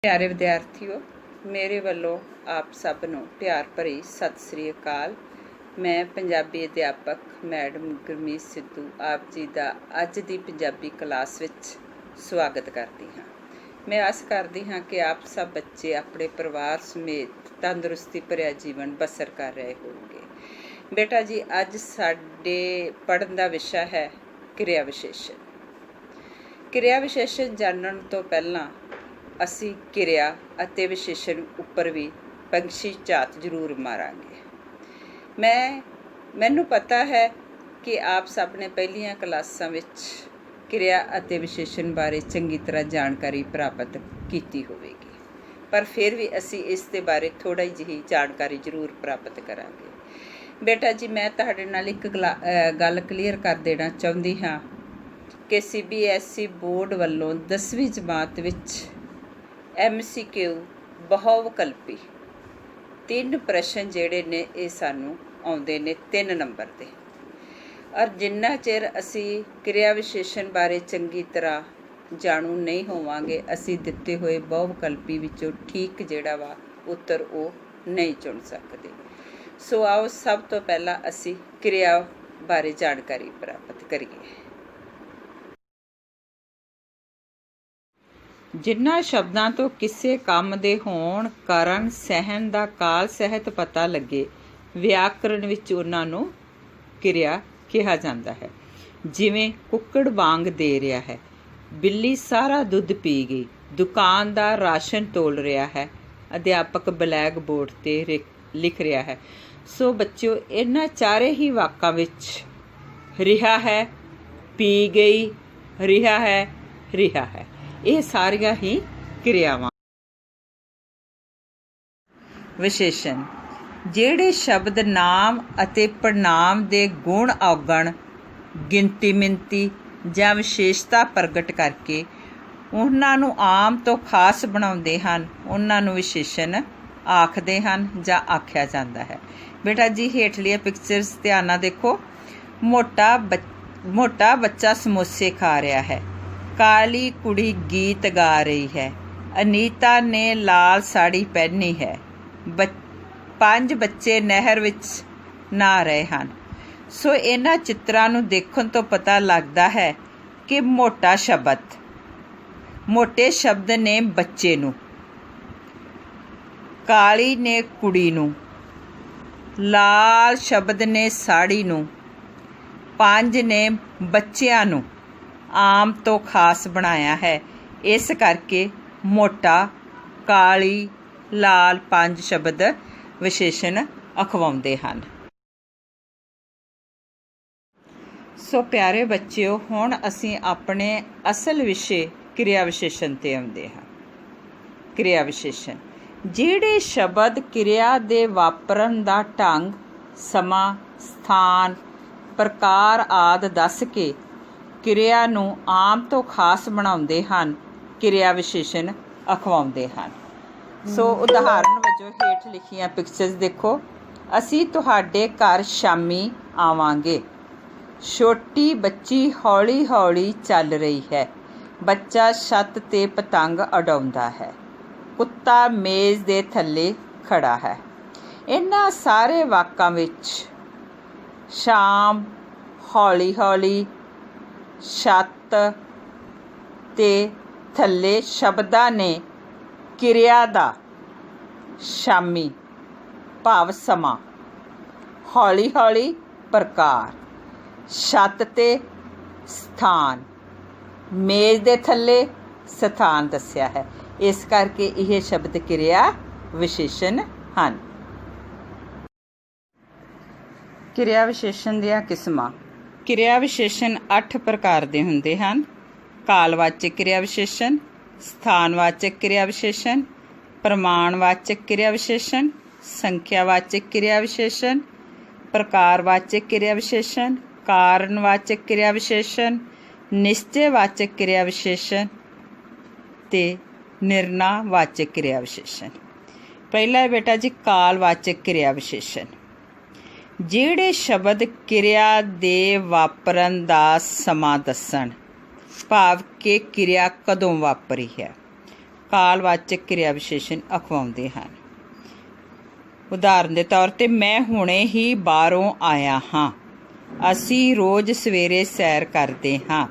प्यारे विद्यार्थियों, मेरे वालों आप सब नूं प्यार भरी सत श्री अकाल। मैं पंजाबी अध्यापक मैडम गुरमीत सिद्धू आप जी का अज की पंजाबी क्लास विच स्वागत करती हाँ। मैं आस करती हाँ कि आप सब बच्चे अपने परिवार समेत तंदुरुस्ती भरिया जीवन बसर कर रहे होंगे। बेटा जी, अज साडे पढ़न का विषय है क्रिया विशेषण। क्रिया विशेषण जानने तो पहला ਅਸੀਂ ਕਿਰਿਆ ਅਤੇ ਵਿਸ਼ੇਸ਼ਣ ਉੱਪਰ ਵੀ ਪੰਛੀ ਝਾਤ ਜ਼ਰੂਰ ਮਾਰਾਂਗੇ। ਮੈਨੂੰ ਪਤਾ ਹੈ ਕਿ ਆਪ ਸਭ ਨੇ ਪਹਿਲੀਆਂ ਕਲਾਸਾਂ ਵਿੱਚ ਕਿਰਿਆ ਅਤੇ ਵਿਸ਼ੇਸ਼ਣ ਬਾਰੇ ਚੰਗੀ ਤਰ੍ਹਾਂ ਜਾਣਕਾਰੀ ਪ੍ਰਾਪਤ ਕੀਤੀ ਹੋਵੇਗੀ, ਪਰ ਫਿਰ ਵੀ ਅਸੀਂ ਇਸ ਦੇ ਬਾਰੇ ਥੋੜਾ ਜਿਹੀ ਜਾਣਕਾਰੀ ਜ਼ਰੂਰ ਪ੍ਰਾਪਤ ਕਰਾਂਗੇ। ਬੇਟਾ ਜੀ, ਮੈਂ ਤੁਹਾਡੇ ਨਾਲ ਇੱਕ ਗੱਲ ਕਲੀਅਰ ਕਰ ਦੇਣਾ ਚਾਹੁੰਦੀ ਹਾਂ ਕਿ CBSE ਬੋਰਡ ਵੱਲੋਂ 10ਵੀਂ ਜਮਾਤ ਵਿੱਚ MCQ ਬਹੁਵਿਕਲਪੀ 3 ਪ੍ਰਸ਼ਨ ਜਿਹੜੇ ਨੇ ਇਹ ਸਾਨੂੰ ਆਉਂਦੇ ਨੇ 3 ਨੰਬਰ ਦੇ। ਔਰ ਜਿੰਨਾ ਚਿਰ ਅਸੀਂ ਕਿਰਿਆ ਵਿਸ਼ੇਸ਼ਣ ਬਾਰੇ ਚੰਗੀ ਤਰ੍ਹਾਂ ਜਾਣੂ ਨਹੀਂ ਹੋਵਾਂਗੇ, ਅਸੀਂ ਦਿੱਤੇ ਹੋਏ ਬਹੁਵਿਕਲਪੀ ਵਿੱਚੋਂ ਠੀਕ ਜਿਹੜਾ ਵਾ ਉੱਤਰ ਉਹ ਨਹੀਂ ਚੁਣ ਸਕਦੇ। ਸੋ ਆਓ ਸਭ ਤੋਂ ਪਹਿਲਾਂ ਅਸੀਂ ਕਿਰਿਆ ਬਾਰੇ ਜਾਣਕਾਰੀ ਪ੍ਰਾਪਤ ਕਰੀਏ। ਜਿਨ੍ਹਾਂ ਸ਼ਬਦਾਂ ਤੋਂ ਕਿਸੇ ਕੰਮ ਦੇ ਹੋਣ, ਕਰਨ, ਸਹਿਣ ਦਾ ਕਾਲ ਸਹਿਤ ਪਤਾ ਲੱਗੇ, ਵਿਆਕਰਣ ਵਿੱਚ ਉਹਨਾਂ ਨੂੰ ਕਿਰਿਆ ਕਿਹਾ ਜਾਂਦਾ ਹੈ। ਜਿਵੇਂ ਕੁੱਕੜ ਵਾਂਗ ਦੇ ਰਿਹਾ ਹੈ, ਬਿੱਲੀ ਸਾਰਾ ਦੁੱਧ ਪੀ ਗਈ, ਦੁਕਾਨਦਾਰ ਰਾਸ਼ਨ ਤੋਲ ਰਿਹਾ ਹੈ, ਅਧਿਆਪਕ ਬਲੈਕ ਬੋਰਡ 'ਤੇ ਲਿਖ ਰਿਹਾ ਹੈ। ਸੋ ਬੱਚਿਓ, ਇਹਨਾਂ ਚਾਰੇ ਹੀ ਵਾਕਾਂ ਵਿੱਚ ਰਿਹਾ ਹੈ, ਪੀ ਗਈ, ਰਿਹਾ ਹੈ, ਇਹ ਸਾਰੀਆਂ ਹੀ ਕਿਰਿਆਵਾਂ। ਵਿਸ਼ੇਸ਼ਣ ਜਿਹੜੇ ਸ਼ਬਦ ਨਾਮ ਅਤੇ ਪੜਨਾਮ ਦੇ ਗੁਣ ਔਗਣ, ਗਿਣਤੀ ਮਿਣਤੀ ਜਾਂ ਵਿਸ਼ੇਸ਼ਤਾ ਪ੍ਰਗਟ ਕਰਕੇ ਉਹਨਾਂ ਨੂੰ ਆਮ ਤੋਂ ਖਾਸ ਬਣਾਉਂਦੇ ਹਨ, ਉਹਨਾਂ ਨੂੰ ਵਿਸ਼ੇਸ਼ਣ ਆਖਦੇ ਹਨ ਜਾਂ ਆਖਿਆ ਜਾਂਦਾ ਹੈ। ਬੇਟਾ ਜੀ, ਹੇਠਲੀਆਂ ਪਿਕਚਰਸ ਧਿਆਨ ਨਾਲ ਦੇਖੋ। ਮੋਟਾ ਬੱਚਾ ਸਮੋਸੇ ਖਾ ਰਿਹਾ ਹੈ, ਕਾਲੀ ਕੁੜੀ ਗੀਤ ਗਾ ਰਹੀ ਹੈ, ਅਨੀਤਾ ਨੇ ਲਾਲ ਸਾੜੀ ਪਹਿਨੀ ਹੈ, 5 ਬੱਚੇ ਨਹਿਰ ਵਿੱਚ ਨਹਾ ਰਹੇ ਹਨ। ਸੋ ਇਹਨਾਂ ਚਿੱਤਰਾਂ ਨੂੰ ਦੇਖਣ ਤੋਂ ਪਤਾ ਲੱਗਦਾ ਹੈ ਕਿ ਮੋਟੇ ਸ਼ਬਦ ਨੇ ਬੱਚੇ ਨੂੰ, ਕਾਲੀ ਨੇ ਕੁੜੀ ਨੂੰ, ਲਾਲ ਸ਼ਬਦ ਨੇ ਸਾੜੀ ਨੂੰ, 5 ਨੇ ਬੱਚਿਆਂ ਨੂੰ ਆਮ ਤੋਂ ਖਾਸ ਬਣਾਇਆ ਹੈ। ਇਸ ਕਰਕੇ ਮੋਟਾ, ਕਾਲੀ, ਲਾਲ 5 ਸ਼ਬਦ ਵਿਸ਼ੇਸ਼ਣ ਅਖਵਾਉਂਦੇ ਹਨ। ਸੋ ਪਿਆਰੇ ਬੱਚਿਓ, ਹੁਣ ਅਸੀਂ ਆਪਣੇ ਅਸਲ ਵਿਸ਼ੇ ਕਿਰਿਆ ਵਿਸ਼ੇਸ਼ਣ 'ਤੇ ਆਉਂਦੇ ਹਾਂ। ਕਿਰਿਆ ਵਿਸ਼ੇਸ਼ਣ ਜਿਹੜੇ ਸ਼ਬਦ ਕਿਰਿਆ ਦੇ ਵਾਪਰਨ ਦਾ ਢੰਗ, ਸਮਾਂ, ਸਥਾਨ, ਪ੍ਰਕਾਰ ਆਦਿ ਦੱਸ ਕੇ ਕਿਰਿਆ ਨੂੰ ਆਮ ਤੋਂ ਖਾਸ ਬਣਾਉਂਦੇ ਹਨ, ਕਿਰਿਆ ਵਿਸ਼ੇਸ਼ਣ ਅਖਵਾਉਂਦੇ ਹਨ। ਸੋ ਉਦਾਹਰਨ ਵਜੋਂ ਹੇਠ ਲਿਖੀਆਂ ਪਿਕਚਰਸ ਦੇਖੋ। ਅਸੀਂ ਤੁਹਾਡੇ ਘਰ ਸ਼ਾਮੀ ਆਵਾਂਗੇ, ਛੋਟੀ ਬੱਚੀ ਹੌਲੀ ਹੌਲੀ ਚੱਲ ਰਹੀ ਹੈ, ਬੱਚਾ ਛੱਤ 'ਤੇ ਪਤੰਗ ਉਡਾਉਂਦਾ ਹੈ, ਕੁੱਤਾ ਮੇਜ਼ ਦੇ ਥੱਲੇ ਖੜਾ ਹੈ। ਇਹਨਾਂ ਸਾਰੇ ਵਾਕਾਂ ਵਿੱਚ ਸ਼ਾਮ, ਹੌਲੀ ਹੌਲੀ, ਛੱਤ ਤੇ ਥੱਲੇ ਸ਼ਬਦਾਂ ਨੇ ਕਿਰਿਆ ਦਾ ਸ਼ਾਮੀ ਭਾਵ ਸਮਾਂ, ਹੌਲੀ ਹੌਲੀ ਪ੍ਰਕਾਰ, ਛੱਤ ਤੇ ਸਥਾਨ, ਮੇਜ਼ ਦੇ ਥੱਲੇ ਸਥਾਨ ਦੱਸਿਆ ਹੈ। ਇਸ ਕਰਕੇ ਇਹ ਸ਼ਬਦ ਕਿਰਿਆ ਵਿਸ਼ੇਸ਼ਣ ਹਨ। ਕਿਰਿਆ ਵਿਸ਼ੇਸ਼ਣ ਦੀਆਂ ਕਿਸਮਾਂ। ਕਿਰਿਆ ਵਿਸ਼ੇਸ਼ਣ 8 ਪ੍ਰਕਾਰ ਦੇ ਹੁੰਦੇ ਹਨ। ਕਾਲਵਾਚਕ ਕਿਰਿਆ ਵਿਸ਼ੇਸ਼ਣ, ਸਥਾਨਵਾਚਕ ਕਿਰਿਆ ਵਿਸ਼ੇਸ਼ਣ, ਪ੍ਰਮਾਣਵਾਚਕ ਕਿਰਿਆ ਵਿਸ਼ੇਸ਼ਣ, ਸੰਖਿਆਵਾਚਕ ਕਿਰਿਆ ਵਿਸ਼ੇਸ਼ਣ, ਪ੍ਰਕਾਰਵਾਚਕ ਕਿਰਿਆ ਵਿਸ਼ੇਸ਼ਣ, ਕਾਰਨਵਾਚਕ ਕਿਰਿਆ ਵਿਸ਼ੇਸ਼ਣ, ਨਿਸ਼ਚੈਵਾਚਕ ਕਿਰਿਆ ਵਿਸ਼ੇਸ਼ਣ ਤੇ ਨਿਰਣਾਵਾਚਕ ਕਿਰਿਆ ਵਿਸ਼ੇਸ਼ਣ। ਪਹਿਲਾ ਹੈ ਬੇਟਾ ਜੀ ਕਾਲਵਾਚਕ ਕਿਰਿਆ ਵਿਸ਼ੇਸ਼ਣ। ਜਿਹੜੇ ਸ਼ਬਦ ਕਿਰਿਆ ਦੇ ਵਾਪਰਨ ਦਾ ਸਮਾਂ ਦੱਸਣ, ਭਾਵ ਕਿ ਕਿਰਿਆ ਕਦੋਂ ਵਾਪਰੀ ਹੈ, ਕਾਲਵਾਚਕ ਕਿਰਿਆ ਵਿਸ਼ੇਸ਼ਣ ਅਖਵਾਉਂਦੇ ਹਨ। ਉਦਾਹਰਨ ਦੇ ਤੌਰ 'ਤੇ ਮੈਂ ਹੁਣੇ ਹੀ ਬਾਹਰੋਂ ਆਇਆ ਹਾਂ, ਅਸੀਂ ਰੋਜ਼ ਸਵੇਰੇ ਸੈਰ ਕਰਦੇ ਹਾਂ,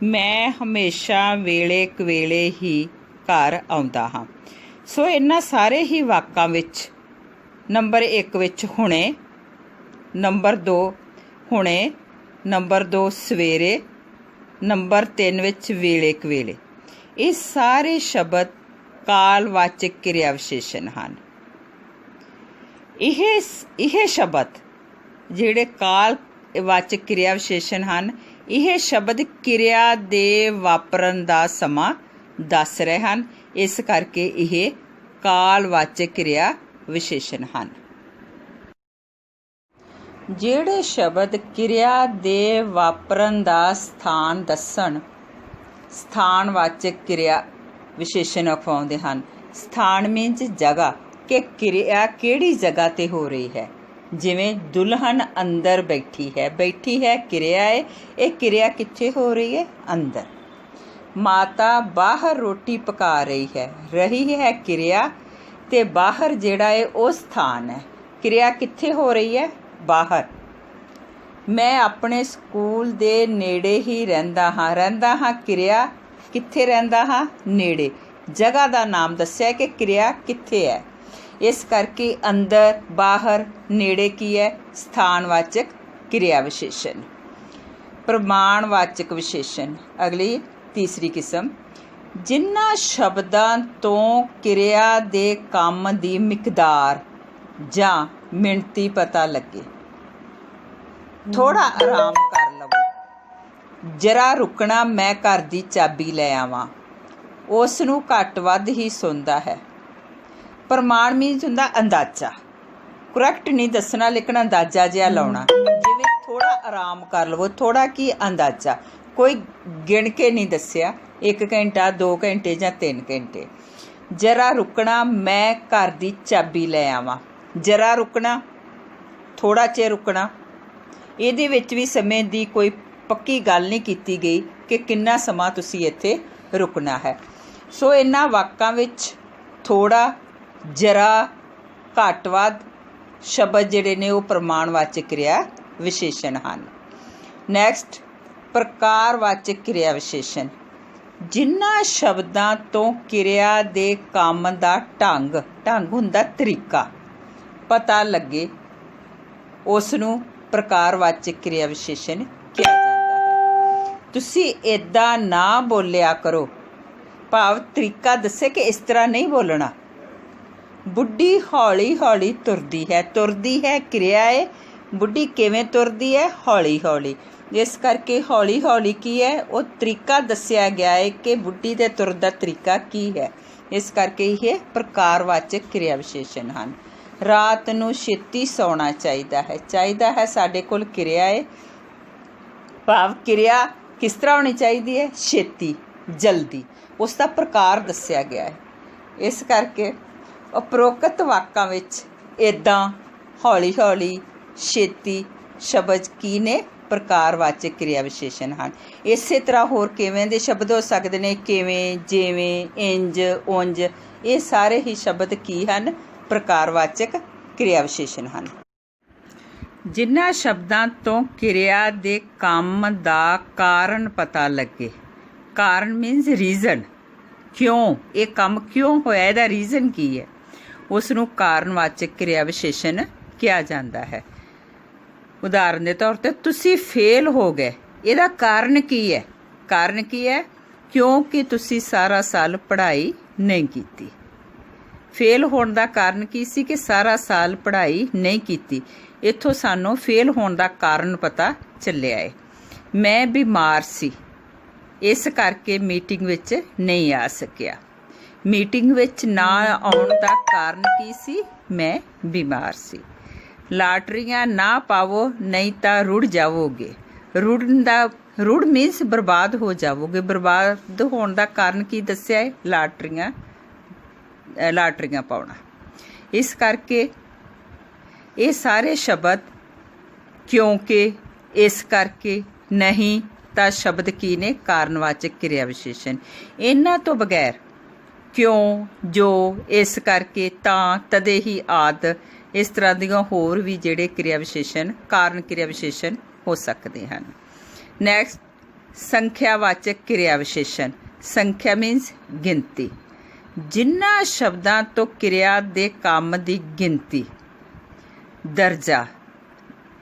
ਮੈਂ ਹਮੇਸ਼ਾ ਵੇਲੇ ਕੁਵੇਲੇ ਹੀ ਘਰ ਆਉਂਦਾ ਹਾਂ। ਸੋ ਇਹਨਾਂ ਸਾਰੇ ਹੀ ਵਾਕਾਂ ਵਿੱਚ ਨੰਬਰ 1 ਵਿੱਚ ਹੁਣੇ, ਨੰਬਰ 2 ਹੁਣੇ, ਨੰਬਰ 2 ਸਵੇਰੇ, ਨੰਬਰ 3 ਵਿੱਚ ਵੇਲੇ ਕੁਵੇਲੇ, ਇਹ ਸਾਰੇ ਸ਼ਬਦ ਕਾਲਵਾਚਕ ਕਿਰਿਆ ਵਿਸ਼ੇਸ਼ਣ ਹਨ। ਇਹ ਸ਼ਬਦ ਜਿਹੜੇ ਕਾਲਵਾਚਕ ਕਿਰਿਆ ਵਿਸ਼ੇਸ਼ਣ ਹਨ, ਇਹ ਸ਼ਬਦ ਕਿਰਿਆ ਦੇ ਵਾਪਰਨ ਦਾ ਸਮਾਂ ਦੱਸ ਰਹੇ ਹਨ, ਇਸ ਕਰਕੇ ਇਹ ਕਾਲਵਾਚਕ ਕਿਰਿਆ ਵਿਸ਼ੇਸ਼ਣ ਹਨ। ਜਿਹੜੇ ਸ਼ਬਦ ਕਿਰਿਆ ਦੇ ਵਾਪਰਨ ਦਾ ਸਥਾਨ ਦੱਸਣ, ਸਥਾਨਵਾਚਕ ਕਿਰਿਆ ਵਿਸ਼ੇਸ਼ਣ ਅਖਵਾਉਂਦੇ ਹਨ। ਸਥਾਨ ਮੀਨਸ ਜਗ੍ਹਾ, ਕਿ ਕਿਰਿਆ ਕਿਹੜੀ ਜਗ੍ਹਾ 'ਤੇ ਹੋ ਰਹੀ ਹੈ। ਜਿਵੇਂ ਦੁਲਹਨ ਅੰਦਰ ਬੈਠੀ ਹੈ ਕਿਰਿਆ ਹੈ, ਇਹ ਕਿਰਿਆ ਕਿੱਥੇ ਹੋ ਰਹੀ ਹੈ? ਅੰਦਰ। ਮਾਤਾ ਬਾਹਰ ਰੋਟੀ ਪਕਾ ਰਹੀ ਹੈ ਕਿਰਿਆ, ਤੇ ਬਾਹਰ ਜਿਹੜਾ ਹੈ ਉਹ ਸਥਾਨ ਹੈ। ਕਿਰਿਆ ਕਿੱਥੇ ਹੋ ਰਹੀ ਹੈ? ਬਾਹਰ। ਮੈਂ ਆਪਣੇ ਸਕੂਲ ਦੇ ਨੇੜੇ ਹੀ ਰਹਿੰਦਾ ਹਾਂ ਕਿਰਿਆ, ਕਿੱਥੇ ਰਹਿੰਦਾ ਹਾਂ? ਨੇੜੇ। ਜਗ੍ਹਾ ਦਾ ਨਾਮ ਦੱਸਿਆ ਕਿ ਕਿਰਿਆ ਕਿੱਥੇ ਹੈ, ਇਸ ਕਰਕੇ ਅੰਦਰ, ਬਾਹਰ, ਨੇੜੇ ਕੀ ਹੈ? ਸਥਾਨਵਾਚਕ ਕਿਰਿਆ ਵਿਸ਼ੇਸ਼ਣ। ਪ੍ਰਮਾਣਵਾਚਕ ਵਿਸ਼ੇਸ਼ਣ, ਅਗਲੀ ਤੀਸਰੀ ਕਿਸਮ, ਜਿਨ੍ਹਾਂ ਸ਼ਬਦਾਂ ਤੋਂ ਕਿਰਿਆ ਦੇ ਕੰਮ ਦੀ ਮਿਕਦਾਰ ਜਾਂ ਮਿਣਤੀ ਪਤਾ ਲੱਗੇ। ਥੋੜਾ ਆਰਾਮ ਕਰ ਲਵੋ, ਜਰਾ ਰੁਕਣਾ, ਮੈਂ ਘਰ ਦੀ ਚਾਬੀ ਲੈ ਆਵਾਂ, ਉਸ ਨੂੰ ਘੱਟ ਵੱਧ ਹੀ ਸੁਣਦਾ ਹੈ। ਪ੍ਰਮਾਣ ਮੀਨਸ ਹੁੰਦਾ ਅੰਦਾਜ਼ਾ, ਕਰੈਕਟ ਨਹੀਂ ਦੱਸਣਾ ਲੇਕਿਨ ਅੰਦਾਜ਼ਾ ਜਿਹਾ ਲਾਉਣਾ। ਜਿਵੇਂ ਥੋੜਾ ਆਰਾਮ ਕਰ ਲਵੋ, ਥੋੜਾ ਕੀ ਅੰਦਾਜ਼ਾ, ਕੋਈ ਗਿਣ ਕੇ ਨਹੀਂ ਦੱਸਿਆ, 1 ਘੰਟਾ 2 ਘੰਟੇ ਜਾਂ 3 ਘੰਟੇ। ਜਰਾ ਰੁਕਣਾ, ਮੈਂ ਘਰ ਦੀ ਚਾਬੀ ਲੈ ਆਵਾਂ। ਜਰਾ ਰੁਕਣਾ, ਥੋੜਾ ਚਿਰ ਰੁਕਣਾ, ਇਹਦੇ ਵਿੱਚ ਵੀ ਸਮੇਂ ਦੀ ਕੋਈ ਪੱਕੀ ਗੱਲ ਨਹੀਂ ਕੀਤੀ ਗਈ ਕਿ ਕਿੰਨਾ ਸਮਾਂ ਤੁਸੀਂ ਇੱਥੇ ਰੁਕਣਾ ਹੈ। ਸੋ ਇਹਨਾਂ ਵਾਕਾਂ ਵਿੱਚ ਥੋੜਾ, ਜਰਾ, ਘੱਟ ਵੱਧ ਸ਼ਬਦ ਜਿਹੜੇ ਨੇ ਉਹ ਪ੍ਰਮਾਣਵਾਚਕ ਕਿਰਿਆ ਵਿਸ਼ੇਸ਼ਣ ਹਨ। ਨੈਕਸਟ, ਪ੍ਰਕਾਰਵਾਚਕ ਕਿਰਿਆ ਵਿਸ਼ੇਸ਼ਣ, ਜਿਨ੍ਹਾਂ ਸ਼ਬਦਾਂ ਤੋਂ ਕਿਰਿਆ ਦੇ ਕੰਮ ਦਾ ਢੰਗ ਹੁੰਦਾ ਤਰੀਕਾ ਪਤਾ ਲੱਗੇ, ਉਸ ਨੂੰ ਪ੍ਰਕਾਰਵਾਚਕ ਕਿਰਿਆ ਵਿਸ਼ੇਸ਼ਣ ਕਿਹਾ ਜਾਂਦਾ ਹੈ। ਤੁਸੀਂ ਇੱਦਾਂ ਨਾ ਬੋਲਿਆ ਕਰੋ, ਭਾਵ ਤਰੀਕਾ ਦੱਸੇ ਕਿ ਇਸ ਤਰ੍ਹਾਂ ਨਹੀਂ ਬੋਲਣਾ। ਬੁੱਢੀ ਹੌਲੀ ਹੌਲੀ ਤੁਰਦੀ ਹੈ ਕਿਰਿਆ ਹੈ। ਬੁੱਢੀ ਕਿਵੇਂ ਤੁਰਦੀ ਹੈ? ਹੌਲੀ ਹੌਲੀ। ਇਸ ਕਰਕੇ ਹੌਲੀ ਹੌਲੀ ਕੀ ਹੈ? ਉਹ ਤਰੀਕਾ ਦੱਸਿਆ ਗਿਆ ਹੈ ਕਿ ਬੁੱਢੀ ਦੇ ਤੁਰਨ ਦਾ ਤਰੀਕਾ ਕੀ ਹੈ, ਇਸ ਕਰਕੇ ਇਹ ਪ੍ਰਕਾਰਵਾਚਕ ਕਿਰਿਆ ਵਿਸ਼ੇਸ਼ਣ ਹਨ। ਰਾਤ ਨੂੰ ਛੇਤੀ ਸੌਣਾ ਚਾਹੀਦਾ ਹੈ ਸਾਡੇ ਕੋਲ ਕਿਰਿਆ ਹੈ, ਭਾਵ ਕਿਰਿਆ ਕਿਸ ਤਰ੍ਹਾਂ ਹੋਣੀ ਚਾਹੀਦੀ ਹੈ? ਛੇਤੀ, ਜਲਦੀ, ਉਸ ਦਾ ਪ੍ਰਕਾਰ ਦੱਸਿਆ ਗਿਆ ਹੈ। ਇਸ ਕਰਕੇ ਉਪਰੋਕਤ ਵਾਕਾਂ ਵਿੱਚ ਇੱਦਾਂ, ਹੌਲੀ ਹੌਲੀ, ਛੇਤੀ ਸ਼ਬਦ ਕੀ ਨੇ? ਪ੍ਰਕਾਰਵਾਚਕ ਕਿਰਿਆ ਵਿਸ਼ੇਸ਼ਣ ਹਨ। ਇਸੇ ਤਰ੍ਹਾਂ ਹੋਰ ਕਿਵੇਂ ਦੇ ਸ਼ਬਦ ਹੋ ਸਕਦੇ ਨੇ? ਕਿਵੇਂ, ਜਿਵੇਂ, ਇੰਜ, ਉਂਝ, ਇਹ ਸਾਰੇ ਹੀ ਸ਼ਬਦ ਕੀ ਹਨ? ਪ੍ਰਕਾਰਵਾਚਕ ਕਿਰਿਆ ਵਿਸ਼ੇਸ਼ਣ ਹਨ। ਜਿਨ੍ਹਾਂ ਸ਼ਬਦਾਂ ਤੋਂ ਕਿਰਿਆ ਦੇ ਕੰਮ ਦਾ ਕਾਰਨ ਪਤਾ ਲੱਗੇ। ਕਾਰਨ ਮੀਨਸ ਰੀਜ਼ਨ, ਕਿਉਂ ਇਹ ਕੰਮ ਕਿਉਂ ਹੋਇਆ, ਇਹਦਾ ਰੀਜ਼ਨ ਕੀ ਹੈ, ਉਸ ਨੂੰ ਕਾਰਨਵਾਚਕ ਕਿਰਿਆ ਵਿਸ਼ੇਸ਼ਣ ਕਿਹਾ ਜਾਂਦਾ ਹੈ। ਉਦਾਹਰਨ ਦੇ ਤੌਰ 'ਤੇ ਤੁਸੀਂ ਫੇਲ ਹੋ ਗਏ, ਇਹਦਾ ਕਾਰਨ ਕੀ ਹੈ? ਕਾਰਨ ਕੀ ਹੈ? ਕਿਉਂਕਿ ਤੁਸੀਂ ਸਾਰਾ ਸਾਲ ਪੜ੍ਹਾਈ ਨਹੀਂ ਕੀਤੀ। ਫੇਲ ਹੋਣ ਦਾ ਕਾਰਨ ਕੀ ਸੀ? ਕਿ ਸਾਰਾ ਸਾਲ ਪੜ੍ਹਾਈ ਨਹੀਂ ਕੀਤੀ। ਇੱਥੋਂ ਸਾਨੂੰ ਫੇਲ ਹੋਣ ਦਾ ਕਾਰਨ ਪਤਾ ਚੱਲਿਆ ਹੈ। ਮੈਂ ਬਿਮਾਰ ਸੀ, ਇਸ ਕਰਕੇ ਮੀਟਿੰਗ ਵਿੱਚ ਨਹੀਂ ਆ ਸਕਿਆ। ਮੀਟਿੰਗ ਵਿੱਚ ਨਾ ਆਉਣ ਦਾ ਕਾਰਨ ਕੀ ਸੀ? ਮੈਂ ਬਿਮਾਰ ਸੀ। ਲਾਟਰੀਆਂ ਨਾ ਪਾਵੋ ਨਹੀਂ ਤਾਂ ਰੁੜ ਜਾਵੋਗੇ। ਰੁੜ ਮੀਨਸ ਬਰਬਾਦ ਹੋ ਜਾਵੋਗੇ। ਬਰਬਾਦ ਹੋਣ ਦਾ ਕਾਰਨ ਕੀ ਦੱਸਿਆ ਹੈ? ਲਾਟਰੀਆਂ ਪਾਉਣਾ। ਇਸ ਕਰਕੇ ਇਹ ਸਾਰੇ ਸ਼ਬਦ ਕਿਉਂਕਿ, ਇਸ ਕਰਕੇ, ਨਹੀਂ ਤਾਂ ਸ਼ਬਦ ਕੀ ਨੇ? ਕਾਰਨਵਾਚਕ ਕਿਰਿਆ ਵਿਸ਼ੇਸ਼ਣ। ਇਹਨਾਂ ਤੋਂ ਬਗੈਰ क्यों, जो, इस करके, तां, तदे ही आदि इस तरह ਦੀਆਂ ਹੋਰ ਵੀ ਜਿਹੜੇ ਕਿਰਿਆ ਵਿਸ਼ੇਸ਼ਣ ਕਾਰਨ ਕਿਰਿਆ ਵਿਸ਼ੇਸ਼ਣ ਹੋ ਸਕਦੇ ਹਨ। ਨੈਕਸਟ, ਸੰਖਿਆਵਾਚਕ ਕਿਰਿਆ ਵਿਸ਼ੇਸ਼ਣ। ਸੰਖਿਆ ਮੀਨਸ ਗਿਣਤੀ। ਜਿਨ੍ਹਾਂ ਸ਼ਬਦਾਂ ਤੋਂ ਕਿਰਿਆ ਦੇ ਕੰਮ ਦੀ ਗਿਣਤੀ, ਦਰਜਾ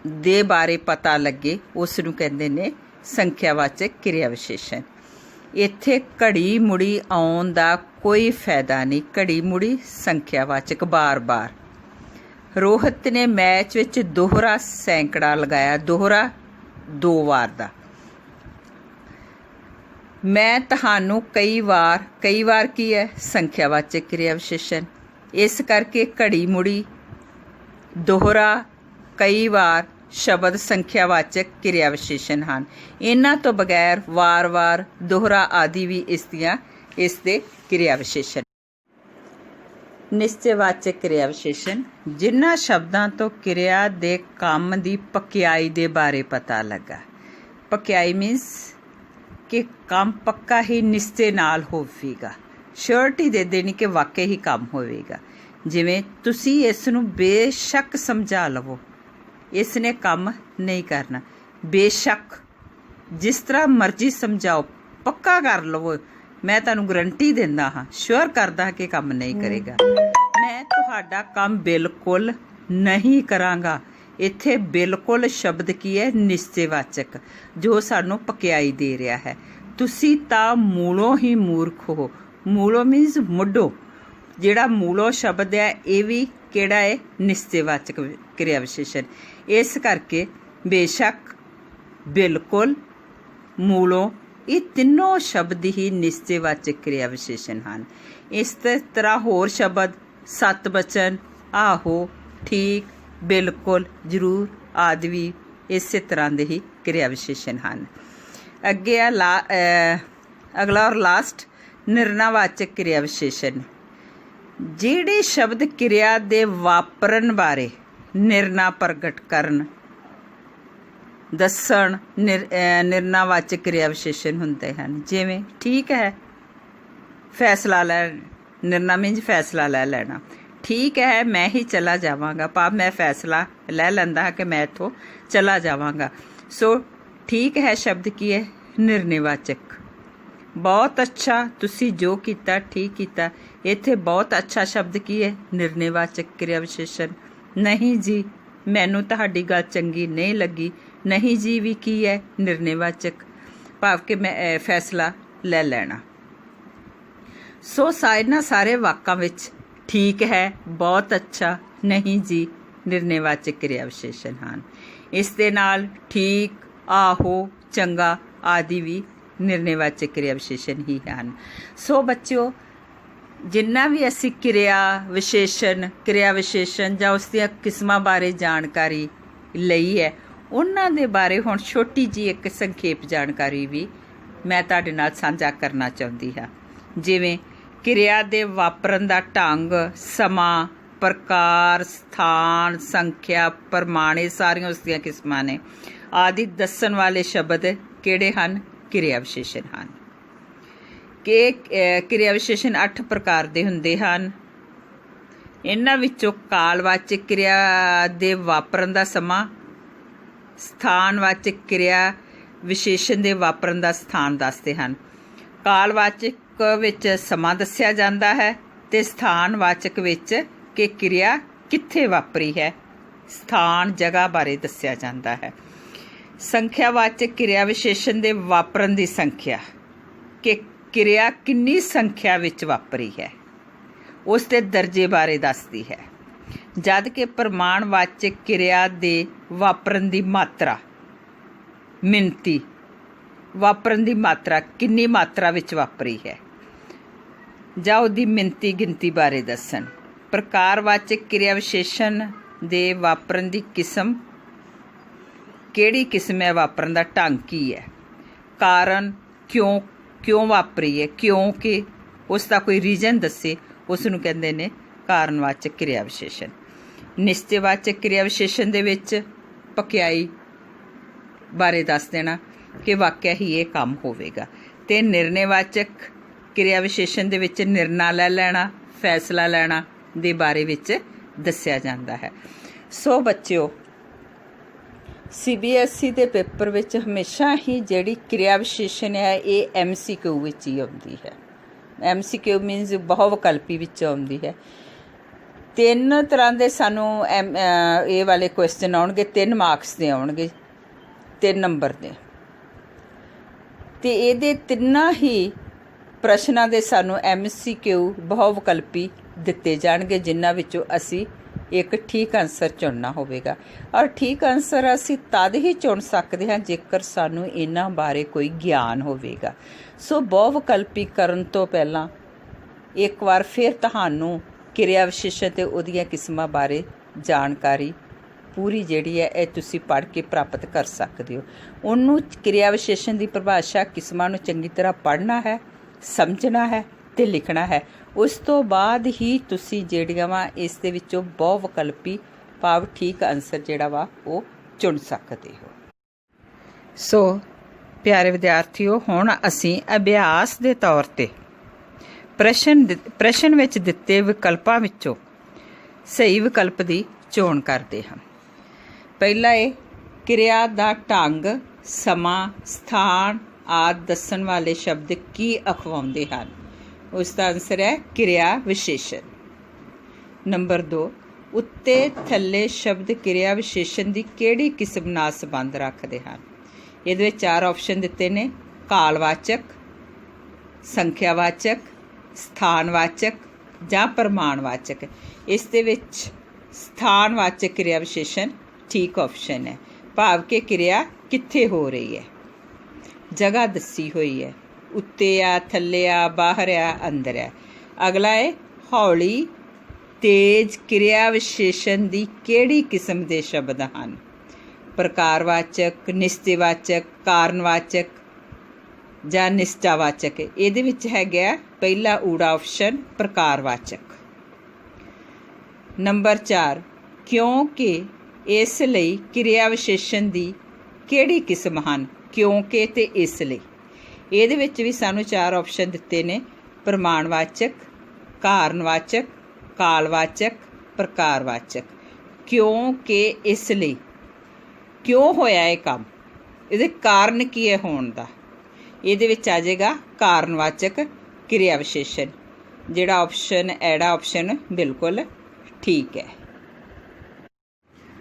ਦੇ ਬਾਰੇ ਪਤਾ ਲੱਗੇ ਉਸ ਨੂੰ ਕਹਿੰਦੇ ਨੇ ਸੰਖਿਆਵਾਚਕ ਕਿਰਿਆ ਵਿਸ਼ੇਸ਼ਣ। ਇੱਥੇ ਘੜੀ ਮੁੜੀ ਆਉਣ ਦਾ ਕੋਈ ਫਾਇਦਾ ਨਹੀਂ। ਘੜੀ ਮੁੜੀ ਸੰਖਿਆਵਾਚਕ ਬਾਰ-ਬਾਰ। ਰੋਹਿਤ ਨੇ ਮੈਚ ਵਿੱਚ ਦੋਹਰਾ ਸੈਂਕੜਾ ਲਗਾਇਆ। ਦੋਹਰਾ 2 ਵਾਰ ਦਾ। ਮੈਂ ਤੁਹਾਨੂੰ ਕਈ ਵਾਰ ਕੀ ਹੈ? ਸੰਖਿਆਵਾਚਕ ਕਿਰਿਆ ਵਿਸ਼ੇਸ਼ਣ। ਇਸ ਕਰਕੇ ਘੜੀ ਮੁੜੀ, ਦੋਹਰਾ, ਕਈ ਵਾਰ ਸ਼ਬਦ ਸੰਖਿਆਵਾਚਕ ਕਿਰਿਆ ਵਿਸ਼ੇਸ਼ਣ ਹਨ। ਇਹਨਾਂ ਤੋਂ ਬਗੈਰ ਵਾਰ-ਵਾਰ, ਦੋਹਰਾ ਆਦਿ ਵੀ ਇਸ ਦੇ ਕਿਰਿਆ ਵਿਸ਼ੇਸ਼ਣ। ਨਿਸ਼ਚੈਵਾਚਕ ਕਿਰਿਆ ਵਿਸ਼ੇਸ਼ਣ। ਜਿਨ੍ਹਾਂ ਸ਼ਬਦਾਂ ਤੋਂ ਕਿਰਿਆ ਦੇ ਕੰਮ ਦੀ ਪਕਿਆਈ ਦੇ ਬਾਰੇ ਪਤਾ ਲੱਗਾ। ਪਕਿਆਈ ਮੀਨਸ ਕਿ ਕੰਮ ਪੱਕਾ ਹੀ ਨਿਸ਼ਚੇ ਨਾਲ ਹੋਵੇਗਾ। ਸ਼ੋਰਟੀ ਦੇ ਦੇਣੀ ਕਿ ਵਾਕਈ ਹੀ ਕੰਮ ਹੋਵੇਗਾ। ਜਿਵੇਂ ਤੁਸੀਂ ਇਸ ਨੂੰ ਬੇਸ਼ੱਕ ਸਮਝਾ ਲਵੋ, ਇਸ ਨੇ ਕੰਮ ਨਹੀਂ ਕਰਨਾ। ਬੇਸ਼ੱਕ, ਜਿਸ ਤਰ੍ਹਾਂ ਮਰਜ਼ੀ ਸਮਝਾਓ, ਪੱਕਾ ਕਰ ਲਵੋ, ਮੈਂ ਤੁਹਾਨੂੰ ਗਰੰਟੀ ਦਿੰਦਾ ਹਾਂ, ਸ਼ੋਰ ਕਰਦਾ ਕਿ ਕੰਮ ਨਹੀਂ ਕਰੇਗਾ। ਮੈਂ ਤੁਹਾਡਾ ਕੰਮ ਬਿਲਕੁਲ ਨਹੀਂ ਕਰਾਂਗਾ। ਇੱਥੇ ਬਿਲਕੁਲ ਸ਼ਬਦ ਕੀ ਹੈ? ਨਿਸ਼ਚੈਵਾਚਕ, ਜੋ ਸਾਨੂੰ ਪਕਿਆਈ ਦੇ ਰਿਹਾ ਹੈ। ਤੁਸੀਂ ਤਾਂ ਮੂਲੋਂ ਹੀ ਮੂਰਖ ਹੋ। ਮੂਲੋਂ ਮੀਨਸ ਮੁੱਢੋਂ। ਜਿਹੜਾ ਮੂਲੋਂ ਸ਼ਬਦ ਹੈ ਇਹ ਵੀ ਕਿਹੜਾ ਹੈ? ਨਿਸ਼ਚੈਵਾਚਕ ਕਿਰਿਆ ਵਿਸ਼ੇਸ਼ਣ। ਇਸ ਕਰਕੇ ਬੇਸ਼ੱਕ, ਬਿਲਕੁਲ, ਮੂਲੋਂ, ਇਹ ਤਿੰਨੋਂ ਸ਼ਬਦ ਹੀ ਨਿਸ਼ਚੈਵਾਚਕ ਕਿਰਿਆ ਵਿਸ਼ੇਸ਼ਣ ਹਨ। ਇਸ ਤਰ੍ਹਾਂ ਹੋਰ ਸ਼ਬਦ ਸਤ ਬਚਨ, ਆਹੋ, ਠੀਕ, ਬਿਲਕੁਲ, ਜ਼ਰੂਰ ਆਦਿ ਵੀ ਇਸੇ ਤਰ੍ਹਾਂ ਦੇ ਹੀ ਕਿਰਿਆ ਵਿਸ਼ੇਸ਼ਣ ਹਨ। ਅੱਗੇ ਆ ਅਗਲਾ ਔਰ ਲਾਸਟ, ਨਿਰਣਾਵਾਚਕ ਕਿਰਿਆ ਵਿਸ਼ੇਸ਼ਣ। ਜਿਹੜੇ ਸ਼ਬਦ ਕਿਰਿਆ ਦੇ ਵਾਪਰਨ ਬਾਰੇ ਨਿਰਣਾ ਪ੍ਰਗਟ ਕਰਨ, ਦੱਸਣ, ਨਿਰਣਾਵਾਚਕ ਕਿਰਿਆ ਵਿਸ਼ੇਸ਼ਣ ਹੁੰਦੇ ਹਨ। ਜਿਵੇਂ ਠੀਕ ਹੈ, ਫੈਸਲਾ ਲੈ। ਨਿਰਣਾ ਮੀਨਸ ਫੈਸਲਾ ਲੈ ਲੈਣਾ। ਠੀਕ ਹੈ, ਮੈਂ ਹੀ ਚਲਾ ਜਾਵਾਂਗਾ। ਭਾਵ ਮੈਂ ਫੈਸਲਾ ਲੈ ਲੈਂਦਾ ਹਾਂ ਕਿ ਮੈਂ ਇੱਥੋਂ ਚਲਾ ਜਾਵਾਂਗਾ। ਸੋ ਠੀਕ ਹੈ ਸ਼ਬਦ ਕੀ ਹੈ? ਨਿਰਣੈਵਾਚਕ। ਬਹੁਤ ਅੱਛਾ, ਤੁਸੀਂ ਜੋ ਕੀਤਾ ਠੀਕ ਕੀਤਾ। ਇੱਥੇ ਬਹੁਤ ਅੱਛਾ ਸ਼ਬਦ ਕੀ ਹੈ? ਨਿਰਣੈਵਾਚਕ ਕਿਰਿਆ ਵਿਸ਼ੇਸ਼ਣ। ਨਹੀਂ ਜੀ, ਮੈਨੂੰ ਤੁਹਾਡੀ ਗੱਲ ਚੰਗੀ ਨਹੀਂ ਲੱਗੀ। ਨਹੀਂ ਜੀ ਵੀ ਕੀ ਹੈ? ਨਿਰਣੈਵਾਚਕ, ਭਾਵ ਕਿ ਮੈਂ ਫੈਸਲਾ ਲੈ ਲੈਣਾ। ਸੋ ਇਹਨਾਂ ਸਾਰੇ ਵਾਕਾਂ ਵਿੱਚ ਠੀਕ ਹੈ, ਬਹੁਤ ਅੱਛਾ, ਨਹੀਂ ਜੀ ਨਿਰਣੈਵਾਚਕ ਕਿਰਿਆ ਵਿਸ਼ੇਸ਼ਣ ਹਨ। ਇਸ ਦੇ ਨਾਲ ਠੀਕ, ਆਹੋ, ਚੰਗਾ ਆਦਿ ਵੀ ਨਿਰਣੈਵਾਚਕ ਕਿਰਿਆ ਵਿਸ਼ੇਸ਼ਣ ਹੀ ਹਨ। ਸੋ ਬੱਚਿਓ, ਜਿੰਨਾ ਵੀ ਅਸੀਂ ਕਿਰਿਆ ਵਿਸ਼ੇਸ਼ਣ ਜਾਂ ਉਸ ਦੀਆਂ ਕਿਸਮਾਂ ਬਾਰੇ ਜਾਣਕਾਰੀ ਲਈ ਹੈ, ਉਹਨਾਂ ਦੇ ਬਾਰੇ ਹੁਣ ਛੋਟੀ ਜਿਹੀ ਇੱਕ ਸੰਖੇਪ ਜਾਣਕਾਰੀ ਵੀ ਮੈਂ ਤੁਹਾਡੇ ਨਾਲ ਸਾਂਝਾ ਕਰਨਾ ਚਾਹੁੰਦੀ ਹਾਂ। ਜਿਵੇਂ ਕਿਰਿਆ ਦੇ ਵਾਪਰਨ ਦਾ ਢੰਗ, ਸਮਾਂ, ਪ੍ਰਕਾਰ, ਸਥਾਨ, ਸੰਖਿਆ, ਪ੍ਰਮਾਣ, ਸਾਰੀਆਂ ਉਸ ਦੀਆਂ ਕਿਸਮਾਂ ਨੇ ਆਦਿ ਦੱਸਣ ਵਾਲੇ ਸ਼ਬਦ ਕਿਹੜੇ ਹਨ? ਕਿਰਿਆ ਵਿਸ਼ੇਸ਼ਣ ਹਨ। ਕਿ ਕਿਰਿਆ ਵਿਸ਼ੇਸ਼ਣ 8 ਪ੍ਰਕਾਰ ਦੇ ਹੁੰਦੇ ਹਨ। ਇਹਨਾਂ ਵਿੱਚੋਂ ਕਾਲਵਾਚਕ ਕਿਰਿਆ ਦੇ ਵਾਪਰਨ ਦਾ ਸਮਾਂ, ਸਥਾਨਵਾਚਕ ਕਿਰਿਆ ਵਿਸ਼ੇਸ਼ਣ ਦੇ ਵਾਪਰਨ ਦਾ ਸਥਾਨ ਦੱਸਦੇ ਹਨ। ਕਾਲਵਾਚਕ ਵਿੱਚ ਸਮਾਂ ਦੱਸਿਆ ਜਾਂਦਾ ਹੈ ਅਤੇ ਸਥਾਨਵਾਚਕ ਵਿੱਚ ਕਿ ਕਿਰਿਆ ਕਿੱਥੇ ਵਾਪਰੀ ਹੈ, ਸਥਾਨ, ਜਗ੍ਹਾ ਬਾਰੇ ਦੱਸਿਆ ਜਾਂਦਾ ਹੈ। ਸੰਖਿਆਵਾਚਕ ਕਿਰਿਆ ਵਿਸ਼ੇਸ਼ਣ ਦੇ ਵਾਪਰਨ ਦੀ ਸੰਖਿਆ, ਕਿ ਕਿਰਿਆ ਕਿੰਨੀ ਸੰਖਿਆ ਵਿੱਚ ਵਾਪਰੀ ਹੈ, ਉਸ ਦੇ ਦਰਜੇ ਬਾਰੇ ਦੱਸਦੀ ਹੈ। ਜਦ ਕਿ ਪ੍ਰਮਾਣਵਾਚਕ ਕਿਰਿਆ ਦੇ ਵਾਪਰਨ ਦੀ ਮਾਤਰਾ, ਮਿਣਤੀ, ਵਾਪਰਨ ਦੀ ਮਾਤਰਾ, ਕਿੰਨੀ ਮਾਤਰਾ ਵਿੱਚ ਵਾਪਰੀ ਹੈ ਜਾਂ ਉਹਦੀ ਮਿਣਤੀ ਗਿਣਤੀ ਬਾਰੇ ਦੱਸਣ। ਪ੍ਰਕਾਰਵਾਚਕ ਕਿਰਿਆ ਵਿਸ਼ੇਸ਼ਣ ਦੇ ਵਾਪਰਨ ਦੀ ਕਿਸਮ, ਕਿਹੜੀ ਕਿਸਮ ਹੈ, ਵਾਪਰਨ ਦਾ ਢੰਗ ਕੀ ਹੈ, ਕਾਰਨ, ਕਿਉਂ ਵਾਪਰੀ ਹੈ, ਕਿਉਂਕਿ ਉਸ ਦਾ ਕੋਈ ਰੀਜ਼ਨ ਦੱਸੇ, ਉਸ ਨੂੰ ਕਹਿੰਦੇ ਨੇ ਕਾਰਨਵਾਚਕ ਕਿਰਿਆ ਵਿਸ਼ੇਸ਼ਣ। ਨਿਸ਼ਚੈਵਾਚਕ ਕਿਰਿਆ ਵਿਸ਼ੇਸ਼ਣ ਦੇ ਵਿੱਚ ਪਕਿਆਈ ਬਾਰੇ ਦੱਸ ਦੇਣਾ ਕਿ ਵਾਕਿਆ ਹੀ ਇਹ ਕੰਮ ਹੋਵੇਗਾ। ਅਤੇ ਨਿਰਣੈਵਾਚਕ ਕਿਰਿਆ ਵਿਸ਼ੇਸ਼ਣ ਦੇ ਵਿੱਚ ਨਿਰਣਾ ਲੈ ਲੈਣਾ, ਫੈਸਲਾ ਲੈਣਾ ਦੇ ਬਾਰੇ ਵਿੱਚ ਦੱਸਿਆ ਜਾਂਦਾ ਹੈ। ਸੋ ਬੱਚਿਓ, CBSE ਦੇ ਪੇਪਰ ਵਿੱਚ ਹਮੇਸ਼ਾ ਹੀ ਜਿਹੜੀ ਕਿਰਿਆ ਵਿਸ਼ੇਸ਼ਣ ਹੈ ਇਹ MCQ ਵਿੱਚ ਹੀ ਆਉਂਦੀ ਹੈ। MCQ ਮੀਨਸ ਬਹੁ ਵਿਕਲਪੀ ਵਿੱਚ ਆਉਂਦੀ ਹੈ। 3 ਤਰ੍ਹਾਂ ਦੇ ਸਾਨੂੰ ਇਹ ਵਾਲੇ ਕੁਐਸਚਨ ਆਉਣਗੇ, 3 ਮਾਰਕਸ ਦੇ ਆਉਣਗੇ, 3 ਨੰਬਰ ਦੇ, ਅਤੇ ਇਹਦੇ ਤਿੰਨਾਂ ਹੀ ਪ੍ਰਸ਼ਨਾਂ ਦੇ ਸਾਨੂੰ MCQ ਬਹੁ ਵਿਕਲਪੀ ਦਿੱਤੇ ਜਾਣਗੇ, ਜਿਨ੍ਹਾਂ ਵਿੱਚੋਂ ਅਸੀਂ ਇੱਕ ਠੀਕ ਆਨਸਰ ਚੁਣਨਾ ਹੋਵੇਗਾ। ਔਰ ਠੀਕ ਆਨਸਰ ਅਸੀਂ ਤਦ ਹੀ ਚੁਣ ਸਕਦੇ ਹਾਂ ਜੇਕਰ ਸਾਨੂੰ ਇਹਨਾਂ ਬਾਰੇ ਕੋਈ ਗਿਆਨ ਹੋਵੇਗਾ। ਸੋ ਬਹੁ ਵਿਕਲਪੀ ਕਰਨ ਤੋਂ ਪਹਿਲਾਂ ਇੱਕ ਵਾਰ ਫਿਰ ਤੁਹਾਨੂੰ ਕਿਰਿਆ ਵਿਸ਼ੇਸ਼ਣ ਅਤੇ ਉਹਦੀਆਂ ਕਿਸਮਾਂ ਬਾਰੇ ਜਾਣਕਾਰੀ ਪੂਰੀ ਜਿਹੜੀ ਹੈ ਇਹ ਤੁਸੀਂ ਪੜ੍ਹ ਕੇ ਪ੍ਰਾਪਤ ਕਰ ਸਕਦੇ ਹੋ। ਉਹਨੂੰ ਕਿਰਿਆ ਵਿਸ਼ੇਸ਼ਣ ਦੀ ਪਰਿਭਾਸ਼ਾ ਕਿਸਮਾਂ ਨੂੰ ਚੰਗੀ ਤਰ੍ਹਾਂ ਪੜ੍ਹਨਾ ਹੈ, ਸਮਝਣਾ ਹੈ ਅਤੇ ਲਿਖਣਾ ਹੈ। ਉਸ ਤੋਂ ਬਾਅਦ ਹੀ ਤੁਸੀਂ ਜਿਹੜੀਆਂ ਵਾ ਇਸ ਦੇ ਵਿੱਚੋਂ ਬਹੁ ਵਿਕਲਪੀ ਭਾਵ ਠੀਕ ਆਨਸਰ ਜਿਹੜਾ ਵਾ ਉਹ ਚੁਣ ਸਕਦੇ ਹੋ। ਸੋ ਪਿਆਰੇ ਵਿਦਿਆਰਥੀਓ, ਹੁਣ ਅਸੀਂ ਅਭਿਆਸ ਦੇ ਤੌਰ 'ਤੇ ਪ੍ਰਸ਼ਨ ਵਿੱਚ ਦਿੱਤੇ ਵਿਕਲਪਾਂ ਵਿੱਚੋਂ ਸਹੀ ਵਿਕਲਪ ਦੀ ਚੋਣ ਕਰਦੇ ਹਾਂ। ਪਹਿਲਾ ਇਹ ਕਿਰਿਆ ਦਾ ਢੰਗ, ਸਮਾਂ, ਸਥਾਨ ਆਦਿ ਦੱਸਣ ਵਾਲੇ ਸ਼ਬਦ ਕੀ ਅਖਵਾਉਂਦੇ ਹਨ। ਉਸ ਦਾ ਆਨਸਰ ਹੈ ਕਿਰਿਆ ਵਿਸ਼ੇਸ਼ਣ। ਨੰਬਰ 2, ਉੱਤੇ ਥੱਲੇ ਸ਼ਬਦ ਕਿਰਿਆ ਵਿਸ਼ੇਸ਼ਣ ਦੀ ਕਿਹੜੀ ਕਿਸਮ ਨਾਲ ਸੰਬੰਧ ਰੱਖਦੇ ਹਨ। ਇਹਦੇ ਵਿੱਚ 4 ਆਪਸ਼ਨ ਦਿੱਤੇ ਨੇ: ਕਾਲਵਾਚਕ, ਸੰਖਿਆਵਾਚਕ, ਸਥਾਨਵਾਚਕ ਜਾਂ ਪ੍ਰਮਾਣਵਾਚਕ। ਇਸ ਦੇ ਵਿੱਚ ਸਥਾਨਵਾਚਕ ਕਿਰਿਆ ਵਿਸ਼ੇਸ਼ਣ ਠੀਕ ਆਪਸ਼ਨ ਹੈ, ਭਾਵ ਕਿ ਕਿਰਿਆ ਕਿੱਥੇ ਹੋ ਰਹੀ ਹੈ, ਜਗ੍ਹਾ ਦੱਸੀ ਹੋਈ ਹੈ, ਉੱਤੇ ਆ, ਥੱਲੇ ਆ, ਬਾਹਰ ਆ, ਅੰਦਰ ਆ। ਅਗਲਾ ਹੈ ਹੌਲੀ, ਤੇਜ਼ ਕਿਰਿਆ ਵਿਸ਼ੇਸ਼ਣ ਦੀ ਕਿਹੜੀ ਕਿਸਮ ਦੇ ਸ਼ਬਦ ਹਨ। ਪ੍ਰਕਾਰਵਾਚਕ, ਨਿਸ਼ਚੈਵਾਚਕ, ਕਾਰਨਵਾਚਕ ਜਾਂ ਨਿਸ਼ਚਾਵਾਚਕ। ਇਹਦੇ ਵਿੱਚ ਹੈਗਾ ਪਹਿਲਾ ਊੜਾ ਆਪਸ਼ਨ ਪ੍ਰਕਾਰਵਾਚਕ। ਨੰਬਰ 4, ਕਿਉਂਕਿ ਇਸ ਲਈ ਕਿਰਿਆ ਵਿਸ਼ੇਸ਼ਣ ਦੀ ਕਿਹੜੀ ਕਿਸਮ ਹਨ। ਕਿਉਂਕਿ ਅਤੇ ਇਸ ਲਈ। ਇਹਦੇ ਵਿੱਚ ਵੀ ਸਾਨੂੰ 4 ਆਪਸ਼ਨ ਦਿੱਤੇ ਨੇ: ਪ੍ਰਮਾਣਵਾਚਕ, ਕਾਰਨਵਾਚਕ, ਕਾਲਵਾਚਕ, ਪ੍ਰਕਾਰਵਾਚਕ। ਕਿਉਂਕਿ ਇਸ ਲਈ, ਕਿਉਂ ਹੋਇਆ ਇਹ ਕੰਮ, ਇਹਦੇ ਕਾਰਨ ਕੀ ਹੈ ਹੋਣ ਦਾ। ਇਹਦੇ ਵਿੱਚ ਆ ਜਾਏਗਾ ਕਾਰਨਵਾਚਕ ਕਿਰਿਆ ਵਿਸ਼ੇਸ਼ਣ। ਜਿਹੜਾ ਆਪਸ਼ਨ ਐੜਾ ਆਪਸ਼ਨ ਬਿਲਕੁਲ ਠੀਕ ਹੈ।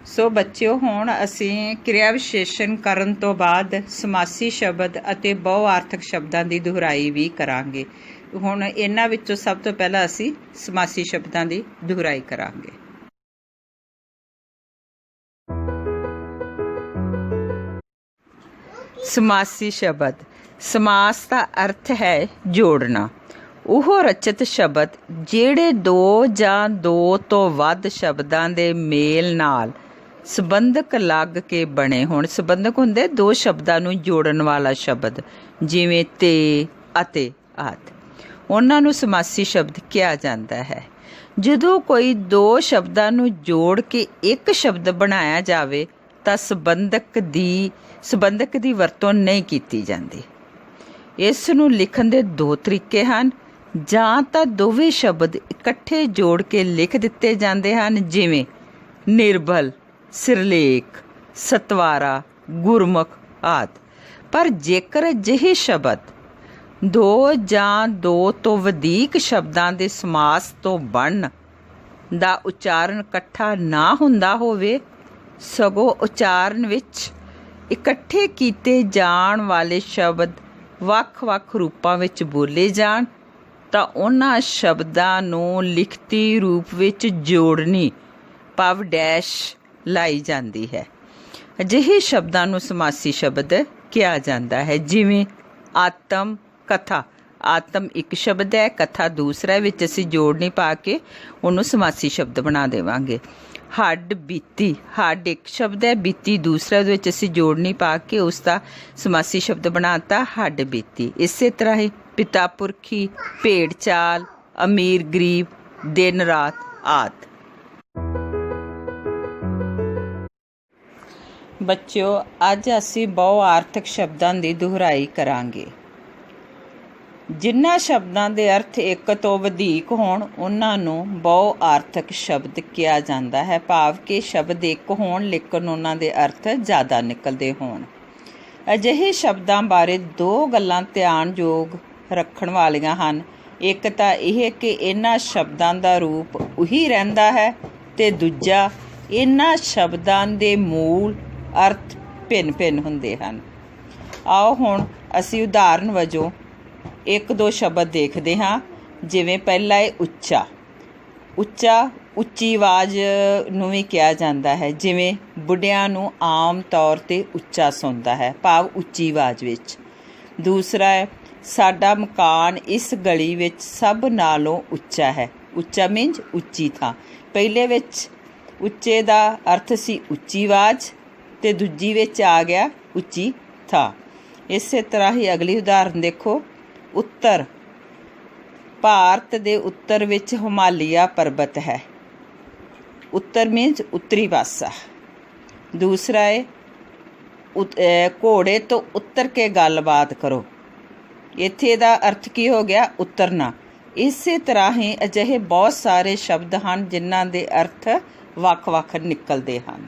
ਸੋ ਬੱਚਿਓ, ਹੁਣ ਅਸੀਂ ਕਿਰਿਆ ਵਿਸ਼ੇਸ਼ਣ ਕਰਨ ਤੋਂ ਬਾਅਦ ਸਮਾਸੀ ਸ਼ਬਦ ਅਤੇ ਬਹੁਆਰਥਕ ਸ਼ਬਦਾਂ ਦੀ ਦੁਹਰਾਈ ਵੀ ਕਰਾਂਗੇ। ਹੁਣ ਇਹਨਾਂ ਵਿੱਚੋਂ ਸਭ ਤੋਂ ਪਹਿਲਾਂ ਅਸੀਂ ਸਮਾਸੀ ਸ਼ਬਦਾਂ ਦੀ ਦੁਹਰਾਈ ਕਰਾਂਗੇ। ਸਮਾਸੀ ਸ਼ਬਦ। ਸਮਾਸ ਦਾ ਅਰਥ ਹੈ ਜੋੜਨਾ। ਉਹ ਰਚਿਤ ਸ਼ਬਦ ਜਿਹੜੇ 2 ਜਾਂ 2 ਤੋਂ ਵੱਧ ਸ਼ਬਦਾਂ ਦੇ ਮੇਲ ਨਾਲ ਸੰਬੰਧਕ ਲੱਗ ਕੇ ਬਣੇ ਹੋਣ। ਸੰਬੰਧਕ ਹੁੰਦੇ 2 ਸ਼ਬਦਾਂ ਨੂੰ ਜੋੜਨ ਵਾਲਾ ਸ਼ਬਦ, ਜਿਵੇਂ ਤੇ, ਅਤੇ ਆਦਿ। ਉਹਨਾਂ ਨੂੰ ਸਮਾਸੀ ਸ਼ਬਦ ਕਿਹਾ ਜਾਂਦਾ ਹੈ। ਜਦੋਂ ਕੋਈ 2 ਸ਼ਬਦਾਂ ਨੂੰ ਜੋੜ ਕੇ ਇੱਕ ਸ਼ਬਦ ਬਣਾਇਆ ਜਾਵੇ ਤਾਂ ਸੰਬੰਧਕ ਦੀ ਵਰਤੋਂ ਨਹੀਂ ਕੀਤੀ ਜਾਂਦੀ। ਇਸ ਨੂੰ ਲਿਖਣ ਦੇ 2 ਤਰੀਕੇ ਹਨ। ਜਾਂ ਤਾਂ ਦੋਵੇਂ ਸ਼ਬਦ ਇਕੱਠੇ ਜੋੜ ਕੇ ਲਿਖ ਦਿੱਤੇ ਜਾਂਦੇ ਹਨ, ਜਿਵੇਂ ਨਿਰਬਲ, ਸਿਰਲੇਖ, ਸਤਵਾਰਾ, ਗੁਰਮੁਖ ਆਦਿ। ਪਰ ਜੇਕਰ ਅਜਿਹੇ ਸ਼ਬਦ 2 ਜਾਂ 2 ਤੋਂ ਵਧੇਰੇ ਸ਼ਬਦਾਂ ਦੇ ਸਮਾਸ ਤੋਂ ਬਣਨ ਦਾ ਉਚਾਰਨ ਇਕੱਠਾ ਨਾ ਹੁੰਦਾ ਹੋਵੇ, ਸਗੋਂ ਉਚਾਰਨ ਵਿੱਚ ਇਕੱਠੇ ਕੀਤੇ ਜਾਣ ਵਾਲੇ ਸ਼ਬਦ ਵੱਖ-ਵੱਖ ਰੂਪਾਂ ਵਿੱਚ ਬੋਲੇ ਜਾਣ, ਤਾਂ ਉਹਨਾਂ ਸ਼ਬਦਾਂ ਨੂੰ ਲਿਖਤੀ ਰੂਪ ਵਿੱਚ ਜੋੜਨੀ ਭਾਵ ਡੈਸ਼ ਲਾਈ ਜਾਂਦੀ ਹੈ। ਅਜਿਹੇ ਸ਼ਬਦਾਂ ਨੂੰ ਸਮਾਸੀ ਸ਼ਬਦ ਕਿਹਾ ਜਾਂਦਾ ਹੈ, ਜਿਵੇਂ ਆਤਮ, ਕਥਾ। ਆਤਮ ਇੱਕ ਸ਼ਬਦ ਹੈ, ਕਥਾ ਦੂਸਰਾ, ਵਿੱਚ ਅਸੀਂ ਜੋੜਨੀ ਪਾ ਕੇ ਉਹਨੂੰ ਸਮਾਸੀ ਸ਼ਬਦ ਬਣਾ ਦੇਵਾਂਗੇ। ਹੱਡ, ਬੀਤੀ। ਹੱਡ ਇੱਕ ਸ਼ਬਦ ਹੈ, ਬੀਤੀ ਦੂਸਰਾ, ਉਹਦੇ ਵਿੱਚ ਅਸੀਂ ਜੋੜਨੀ ਪਾ ਕੇ ਉਸ ਦਾ ਸਮਾਸੀ ਸ਼ਬਦ ਬਣਾਤਾ ਹੱਡ ਬੀਤੀ। ਇਸੇ ਤਰ੍ਹਾਂ ਹੀ ਪਿਤਾ ਪੁਰਖੀ, ਭੇਡ ਚਾਲ, ਅਮੀਰ ਗਰੀਬ, ਦਿਨ ਰਾਤ ਆਦਿ। ਬੱਚਿਓ, ਅੱਜ ਅਸੀਂ ਬਹੁਆਰਥਕ ਸ਼ਬਦਾਂ ਦੀ ਦੁਹਰਾਈ ਕਰਾਂਗੇ। ਜਿਨ੍ਹਾਂ ਸ਼ਬਦਾਂ ਦੇ ਅਰਥ ਇੱਕ ਤੋਂ ਵਧੇਕ ਹੋਣ ਉਹਨਾਂ ਨੂੰ ਬਹੁ-ਆਰਥਕ ਸ਼ਬਦ ਕਿਹਾ ਜਾਂਦਾ ਹੈ, ਭਾਵ ਕਿ ਸ਼ਬਦ ਇੱਕ ਹੋਣ ਲੇਕਿਨ ਉਹਨਾਂ ਦੇ ਅਰਥ ਜ਼ਿਆਦਾ ਨਿਕਲਦੇ ਹੋਣ। ਅਜਿਹੇ ਸ਼ਬਦਾਂ ਬਾਰੇ ਦੋ ਗੱਲਾਂ ਧਿਆਨਯੋਗ ਰੱਖਣ ਵਾਲੀਆਂ ਹਨ। ਇੱਕ ਤਾਂ ਇਹ ਕਿ ਇਹਨਾਂ ਸ਼ਬਦਾਂ ਦਾ ਰੂਪ ਉਹੀ ਰਹਿੰਦਾ ਹੈ ਅਤੇ ਦੂਜਾ ਇਹਨਾਂ ਸ਼ਬਦਾਂ ਦੇ ਮੂਲ ਅਰਥ ਭਿੰਨ-ਭਿੰਨ ਹੁੰਦੇ ਹਨ। ਆਓ ਹੁਣ ਅਸੀਂ ਉਦਾਹਰਨ ਵਜੋਂ ਇੱਕ ਦੋ ਸ਼ਬਦ ਦੇਖਦੇ ਹਾਂ। ਜਿਵੇਂ ਪਹਿਲਾ ਹੈ ਉੱਚਾ। ਉੱਚਾ ਉੱਚੀ ਆਵਾਜ਼ ਨੂੰ ਵੀ ਕਿਹਾ ਜਾਂਦਾ ਹੈ, ਜਿਵੇਂ ਬੁੱਢਿਆਂ ਨੂੰ ਆਮ ਤੌਰ 'ਤੇ ਉੱਚਾ ਸੁਣਦਾ ਹੈ, ਭਾਵ ਉੱਚੀ ਆਵਾਜ਼ ਵਿੱਚ। ਦੂਸਰਾ ਹੈ ਸਾਡਾ ਮਕਾਨ ਇਸ ਗਲੀ ਵਿੱਚ ਸਭ ਨਾਲੋਂ ਉੱਚਾ ਹੈ। ਉੱਚਾ ਮੀਨਜ਼ ਉੱਚੀ ਥਾਂ। ਪਹਿਲੇ ਵਿੱਚ ਉੱਚੇ ਦਾ ਅਰਥ ਸੀ ਉੱਚੀ ਆਵਾਜ਼ ਅਤੇ ਦੂਜੀ ਵਿੱਚ ਆ ਗਿਆ ਉੱਚੀ ਥਾਂ। ਇਸੇ ਤਰ੍ਹਾਂ ਹੀ ਅਗਲੀ ਉਦਾਹਰਨ ਦੇਖੋ। ਉੱਤਰ। ਭਾਰਤ ਦੇ ਉੱਤਰ ਵਿੱਚ ਹਿਮਾਲਿਆ ਪਰਬਤ ਹੈ। ਉੱਤਰ ਮੀਨਜ਼ ਉੱਤਰੀ ਪਾਸਾ। ਦੂਸਰਾ ਹੈ ਘੋੜੇ ਤੋਂ ਉੱਤਰ ਕੇ ਗੱਲਬਾਤ ਕਰੋ। ਇੱਥੇ ਦਾ ਅਰਥ ਕੀ ਹੋ ਗਿਆ? ਉਤਰਨਾ। ਇਸੇ ਤਰ੍ਹਾਂ ਹੀ ਅਜਿਹੇ ਬਹੁਤ ਸਾਰੇ ਸ਼ਬਦ ਹਨ ਜਿਨ੍ਹਾਂ ਦੇ ਅਰਥ ਵੱਖ ਵੱਖ ਨਿਕਲਦੇ ਹਨ।